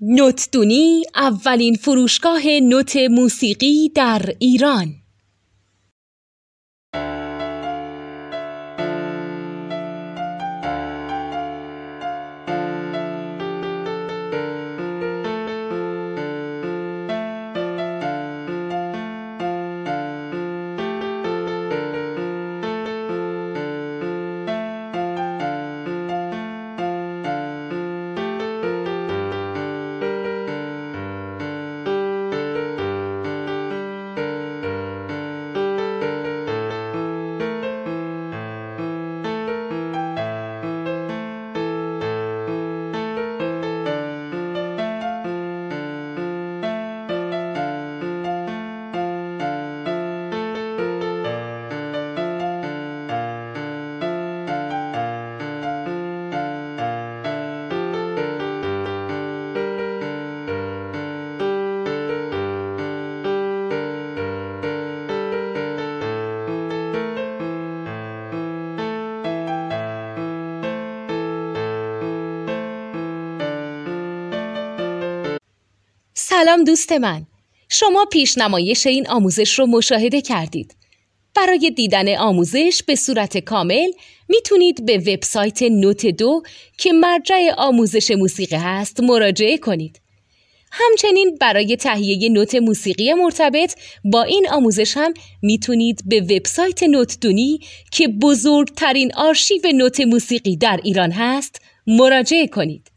نوتدونی اولین فروشگاه نوت موسیقی در ایران. سلام دوست من، شما پیشنمایش این آموزش رو مشاهده کردید. برای دیدن آموزش به صورت کامل میتونید به وبسایت نوت 2 که مرجع آموزش موسیقی هست مراجعه کنید. همچنین برای تهیه نوت موسیقی مرتبط با این آموزش هم میتونید به وبسایت نوتدونی که بزرگترین آرشیو نوت موسیقی در ایران هست مراجعه کنید.